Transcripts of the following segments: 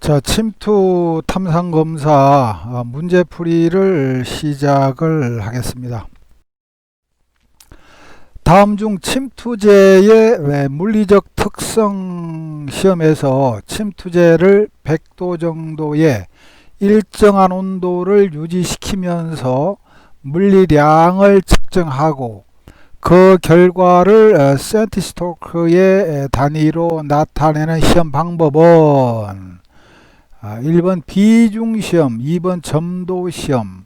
자, 침투 탐상 검사 문제풀이를 시작을 하겠습니다. 다음 중 침투제의 물리적 특성 시험에서 침투제를 100도 정도의 일정한 온도를 유지시키면서 물리량을 측정하고 그 결과를 센티스토크의 단위로 나타내는 시험 방법은 1번 비중시험, 2번 점도시험,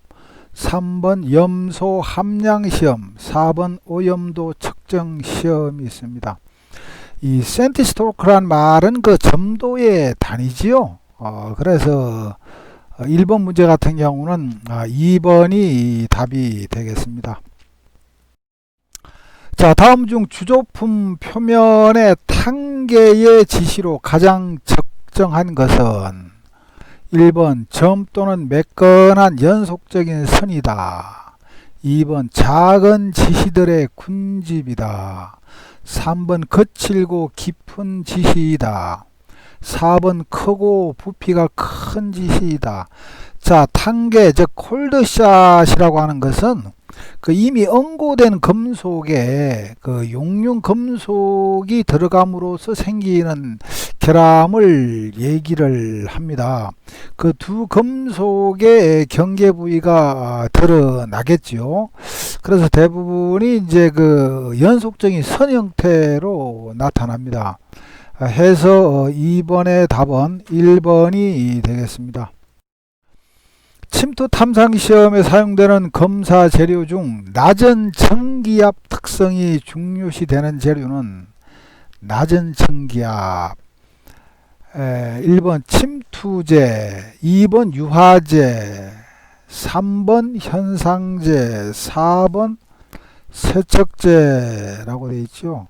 3번 염소 함량시험, 4번 오염도 측정시험이 있습니다. 이 센티스토크란 말은 그 점도의 단위지요. 그래서 1번 문제 같은 경우는 2번이 답이 되겠습니다. 자, 다음 중 주조품 표면의 탄계의 지시로 가장 적정한 것은 1번 점 또는 매끈한 연속적인 선이다. 2번 작은 지시들의 군집이다. 3번 거칠고 깊은 지시이다. 4번 크고 부피가 큰 지시이다. 자, 탄계 즉 콜드샷이라고 하는 것은 그 이미 응고된 금속에 그 용융 금속이 들어감으로써 생기는 결함을 얘기를 합니다. 그 두 금속의 경계 부위가 드러나겠죠. 그래서 대부분이 이제 그 연속적인 선 형태로 나타납니다. 해서 2번의 답은 1번이 되겠습니다. 침투 탐상 시험에 사용되는 검사 재료 중 낮은 전기압 특성이 중요시 되는 재료는 낮은 전기압 1번 침투제, 2번 유화제, 3번 현상제, 4번 세척제라고 되어 있죠.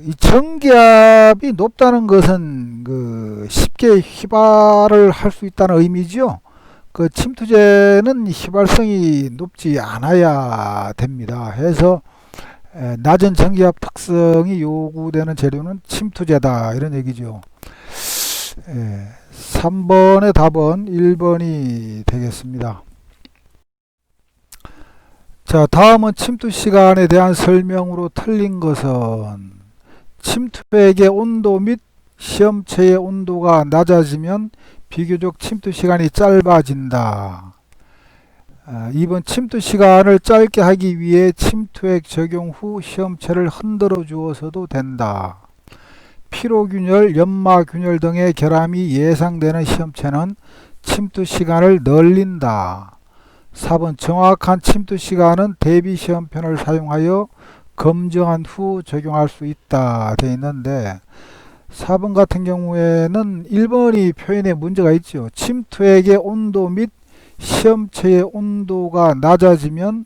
이 전기압이 높다는 것은 쉽게 휘발을 할 수 있다는 의미죠. 그 침투제는 휘발성이 높지 않아야 됩니다. 해서 낮은 전기압 특성이 요구되는 재료는 침투제다 이런 얘기죠. 3번의 답은 1번이 되겠습니다. 자, 다음은 침투 시간에 대한 설명으로 틀린 것은 침투액의 온도 및 시험체의 온도가 낮아지면 비교적 침투 시간이 짧아진다. 2번 침투 시간을 짧게 하기 위해 침투액 적용 후 시험체를 흔들어 주어서도 된다. 피로균열, 연마균열 등의 결함이 예상되는 시험체는 침투 시간을 늘린다. 4번 정확한 침투 시간은 대비 시험편을 사용하여 검증한 후 적용할 수 있다 되어 있는데 4번 같은 경우에는 1번이 표현에 문제가 있죠. 침투액의 온도 및 시험체의 온도가 낮아지면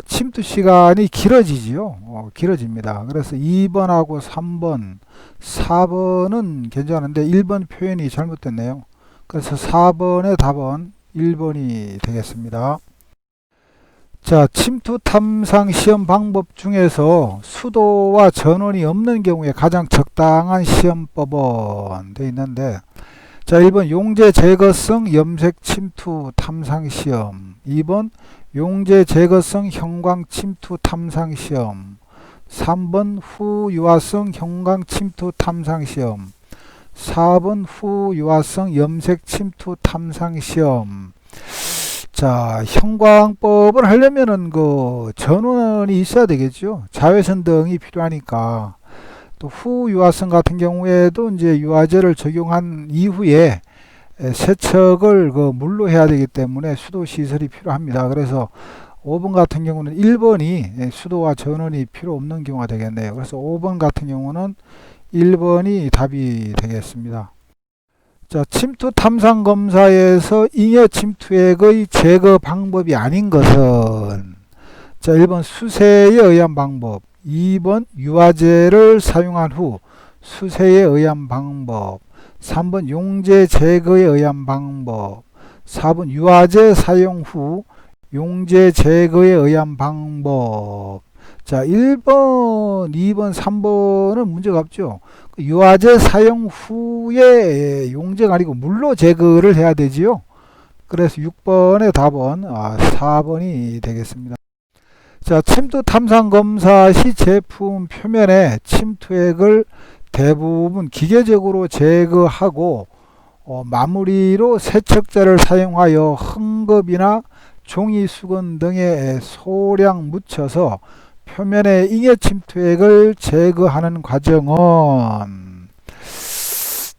침투 시간이 길어지지요. 길어집니다. 그래서 2번하고 3번, 4번은 괜찮은데 1번 표현이 잘못됐네요. 그래서 4번의 답은 1번이 되겠습니다. 자, 침투 탐상 시험 방법 중에서 수도와 전원이 없는 경우에 가장 적당한 시험법은 되어 있는데 자, 1번 용재 제거성 염색 침투 탐상 시험, 2번 용재 제거성 형광 침투 탐상 시험, 3번 후유화성 형광 침투 탐상 시험, 4번 후유화성 염색 침투 탐상 시험. 자, 형광법을 하려면은 전원이 있어야 되겠죠. 자외선 등이 필요하니까. 또 후유화성 같은 경우에도 이제 유화제를 적용한 이후에 세척을 물로 해야 되기 때문에 수도 시설이 필요합니다. 그래서 5번 같은 경우는 1번이 수도와 전원이 필요 없는 경우가 되겠네요. 그래서 5번 같은 경우는 1번이 답이 되겠습니다. 자, 침투 탐상 검사에서 잉여 침투액의 제거 방법이 아닌 것은 자, 1번 수세에 의한 방법, 2번 유화제를 사용한 후 수세에 의한 방법, 3번 용재 제거에 의한 방법, 4번 유화제 사용 후 용재 제거에 의한 방법. 자, 1번, 2번, 3번은 문제가 없죠. 유화제 사용 후에 용제가 아니고 물로 제거를 해야 되지요. 그래서 6번의 답은 4번이 되겠습니다. 자, 침투 탐상 검사 시 제품 표면에 침투액을 대부분 기계적으로 제거하고 마무리로 세척제를 사용하여 헝겊이나 종이 수건 등에 소량 묻혀서 표면의 잉여 침투액을 제거하는 과정은,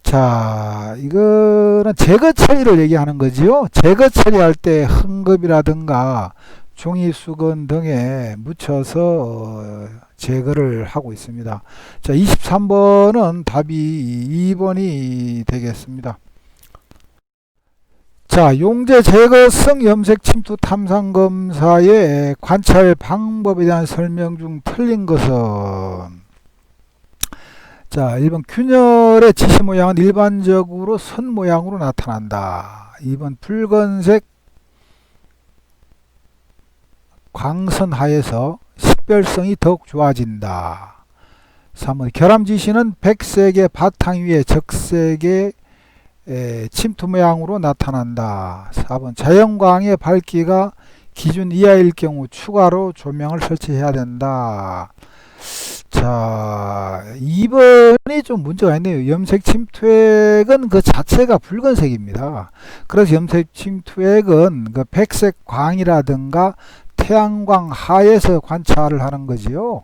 자, 이거는 제거 처리를 얘기하는 거지요. 제거 처리할 때 헝겊이라든가 종이 수건 등에 묻혀서 제거를 하고 있습니다. 자, 23번은 답이 2번이 되겠습니다. 자, 용제 제거성 염색 침투 탐상 검사의 관찰 방법에 대한 설명 중 틀린 것은, 자, 1번 균열의 지시 모양은 일반적으로 선 모양으로 나타난다. 2번 붉은색 광선 하에서 식별성이 더욱 좋아진다. 3번 결함 지시는 백색의 바탕 위에 적색의 침투 모양으로 나타난다. 4번 자연광의 밝기가 기준 이하일 경우 추가로 조명을 설치해야 된다. 자, 2번이 좀 문제가 있네요. 염색 침투액은 그 자체가 붉은색입니다. 그래서 염색 침투액은 그 백색 광이라든가 태양광 하에서 관찰을 하는 거지요.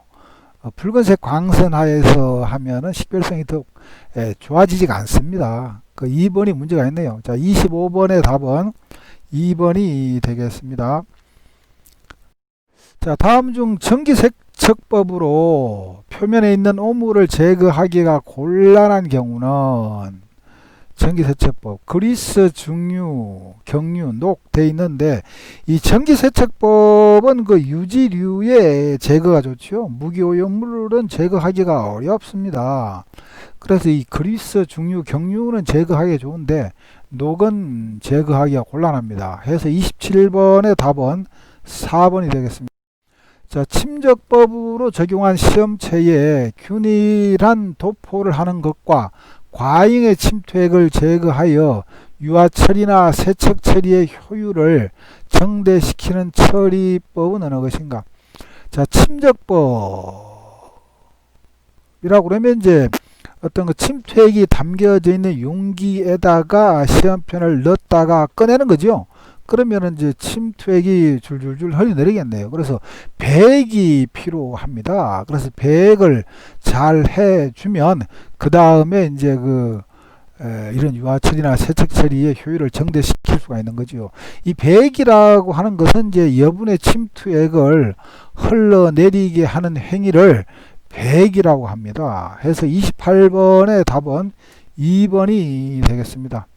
붉은색 광선 하에서 하면은 식별성이 더 좋아지지가 않습니다. 그 2번이 문제가 있네요. 자, 25번의 답은 2번이 되겠습니다. 자, 다음 중 전기세척법으로 표면에 있는 오물을 제거하기가 곤란한 경우는, 전기세척법, 그리스, 중유, 경유, 녹 돼 있는데, 이 전기세척법은 그 유지류의 제거가 좋죠. 무기오염물은 제거하기가 어렵습니다. 그래서 이 그리스, 중유, 경유는 제거하기 좋은데 녹은 제거하기가 곤란합니다. 해서 27번의 답은 4번이 되겠습니다. 자, 침적법으로 적용한 시험체에 균일한 도포를 하는 것과 과잉의 침투액을 제거하여 유화 처리나 세척 처리의 효율을 증대시키는 처리법은 어느 것인가? 자, 침적법이라고 그러면 이제 어떤 그 침투액이 담겨져 있는 용기에다가 시험편을 넣었다가 꺼내는 거죠. 그러면 이제 침투액이 줄줄줄 흘러내리겠네요. 그래서 배액이 필요합니다. 그래서 배액을 잘 해주면 그 다음에 이제 이런 유화 처리나 세척 처리의 효율을 증대시킬 수가 있는 거죠. 이 배액이라고 하는 것은 이제 여분의 침투액을 흘러내리게 하는 행위를 배액이라고 합니다. 해서 28번의 답은 2번이 되겠습니다.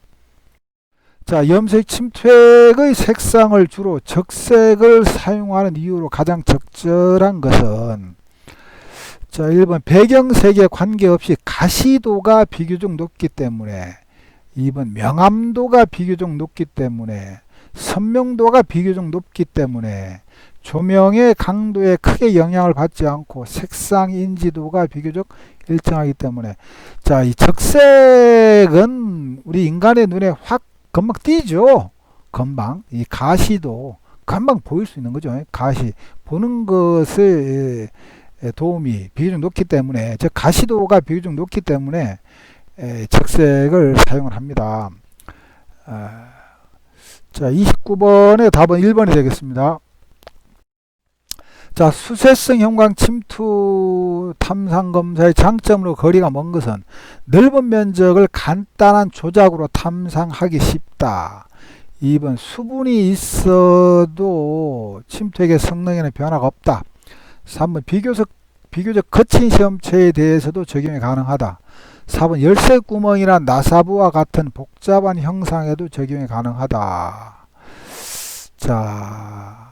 자, 염색 침투액의 색상을 주로 적색을 사용하는 이유로 가장 적절한 것은, 자, 1번 배경색에 관계없이 가시도가 비교적 높기 때문에, 2번 명암도가 비교적 높기 때문에, 선명도가 비교적 높기 때문에, 조명의 강도에 크게 영향을 받지 않고 색상 인지도가 비교적 일정하기 때문에. 자, 이 적색은 우리 인간의 눈에 확 금방 띄죠. 금방. 이 가시도 금방 보일 수 있는 거죠. 가시 보는 것에 도움이 비교적 높기 때문에, 즉 가시도가 비교적 높기 때문에 적색을 사용을 합니다. 자, 29번의 답은 1번이 되겠습니다. 자, 수세성 형광 침투 탐상 검사의 장점으로 거리가 먼 것은 넓은 면적을 간단한 조작으로 탐상하기 쉽다. 2번 수분이 있어도 침투액의 성능에는 변화가 없다. 3번 비교적 거친 시험체에 대해서도 적용이 가능하다. 4번 열쇠 구멍이나 나사부와 같은 복잡한 형상에도 적용이 가능하다. 자,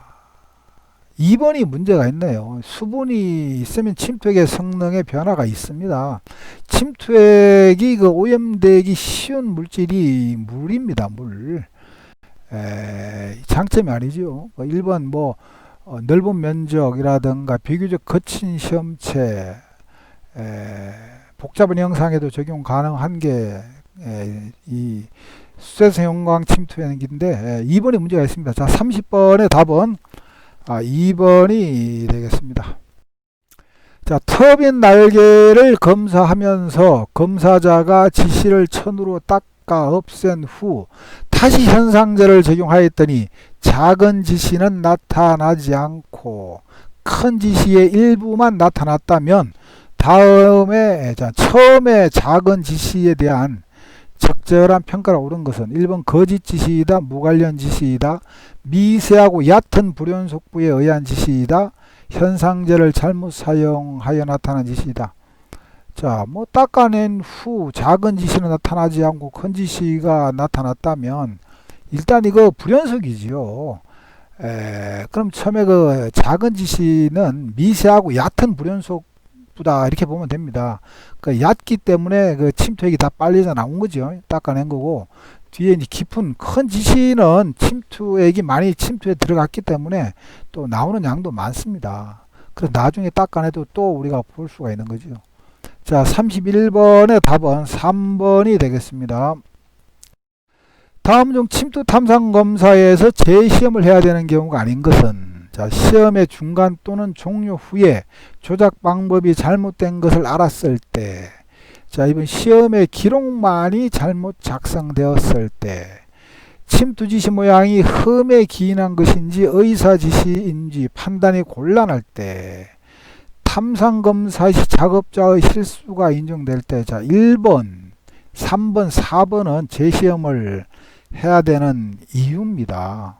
2번이 문제가 있네요. 수분이 있으면 침투액의 성능에 변화가 있습니다. 침투액이 오염되기 쉬운 물질이 물입니다. 물. 장점이 아니죠. 1번 넓은 면적이라든가 비교적 거친 시험체, 복잡한 영상에도 적용 가능한 게 이 수세성 형광 침투 연기인데 2번에 문제가 있습니다. 자, 30번의 답은 2번이 되겠습니다. 자, 터빈 날개를 검사하면서 검사자가 지시를 천으로 닦아 없앤 후 다시 현상제를 적용하였더니 작은 지시는 나타나지 않고 큰 지시의 일부만 나타났다면 다음에 처음에 작은 지시에 대한 적절한 평가를 옳은 것은 1번 거짓 지시이다, 무관련 지시이다, 미세하고 얕은 불연속부에 의한 지시이다, 현상제를 잘못 사용하여 나타난 지시이다. 자, 뭐 닦아낸 후 작은 지시는 나타나지 않고 큰 지시가 나타났다면 일단 이거 불연속이지요. 그럼 처음에 그 작은 지시는 미세하고 얕은 불연속부다 이렇게 보면 됩니다. 그 얕기 때문에 그 침투액이 다 빨리져 나온 거죠. 닦아낸 거고 뒤에 이제 깊은 큰 지시는 침투액이 많이 침투에 들어갔기 때문에 또 나오는 양도 많습니다. 그래서 나중에 닦아내도 또 우리가 볼 수가 있는 거죠. 자, 31번의 답은 3번이 되겠습니다. 다음 중 침투 탐상 검사에서 재시험을 해야 되는 경우가 아닌 것은 자, 시험의 중간 또는 종료 후에 조작 방법이 잘못된 것을 알았을 때, 자, 이번 시험의 기록만이 잘못 작성되었을 때, 침투 지시 모양이 흠에 기인한 것인지 의사 지시인지 판단이 곤란할 때, 탐상 검사 시 작업자의 실수가 인정될 때, 자, 1번, 3번, 4번은 재시험을 해야 되는 이유입니다.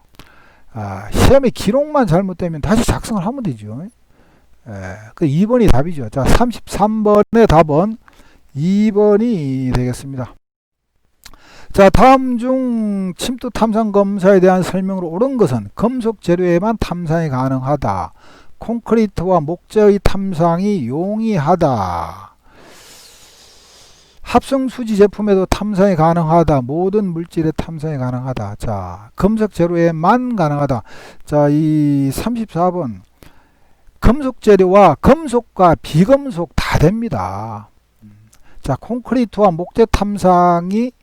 시험의 기록만 잘못되면 다시 작성을 하면 되죠. 그 2번이 답이죠. 자, 33번의 답은 2번이 되겠습니다. 자, 다음 중 침투 탐상 검사에 대한 설명으로 옳은 것은 금속 재료에만 탐상이 가능하다. 콘크리트와 목재의 탐상이 용이하다. 합성 수지 제품에도 탐상이 가능하다. 모든 물질의 탐상이 가능하다. 자, 금속 재료에만 가능하다. 자, 이 34번 금속 재료와 금속과 비금속 다 됩니다. 자, 콘크리트와 목재 탐상이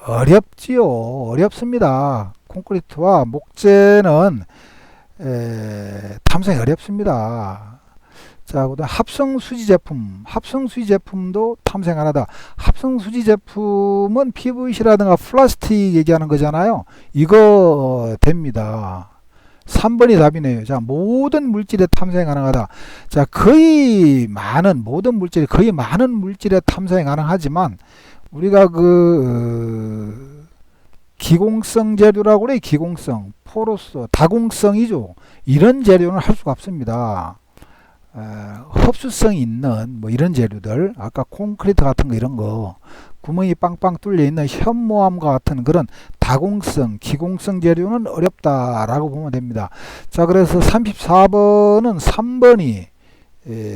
어렵지요. 어렵습니다. 콘크리트와 목재는 탐상이 어렵습니다. 자, 그다음 합성수지 제품. 합성수지 제품도 탐색 안 하다. 합성수지 제품은 PVC라든가 플라스틱 얘기하는 거잖아요. 이거 됩니다. 3번이 답이네요. 자, 모든 물질에 탐색이 가능하다. 자, 모든 물질에 탐색이 가능하지만 우리가 기공성 재료라고 그래. 기공성, 포로스, 다공성이죠. 이런 재료는 할 수가 없습니다. 흡수성이 있는 뭐 이런 재료들, 아까 콘크리트 같은 거 이런 거 구멍이 빵빵 뚫려 있는 현모암과 같은 그런 다공성, 기공성 재료는 어렵다라고 보면 됩니다. 자, 그래서 34번은 3번이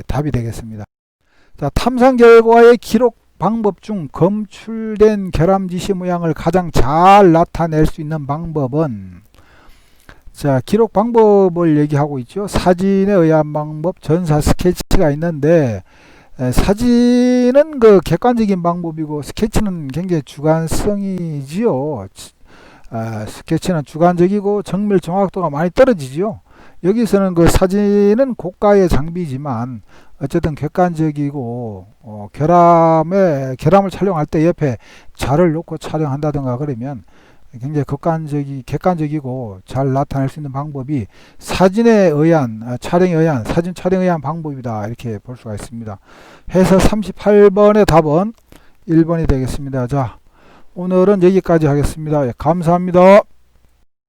답이 되겠습니다. 자, 탐상 결과의 기록 방법 중 검출된 결함 지시 모양을 가장 잘 나타낼 수 있는 방법은, 자, 기록 방법을 얘기하고 있죠. 사진에 의한 방법, 전사 스케치가 있는데, 사진은 그 객관적인 방법이고 스케치는 굉장히 주관성이지요. 스케치는 주관적이고 정밀 정확도가 많이 떨어지지요. 여기서는 그 사진은 고가의 장비지만 어쨌든 객관적이고 결함을 촬영할 때 옆에 자를 놓고 촬영한다든가 그러면 굉장히 객관적이고 잘 나타낼 수 있는 방법이 사진 촬영에 의한 방법이다 이렇게 볼 수가 있습니다. 해서 38번의 답은 1번이 되겠습니다. 자, 오늘은 여기까지 하겠습니다. 감사합니다.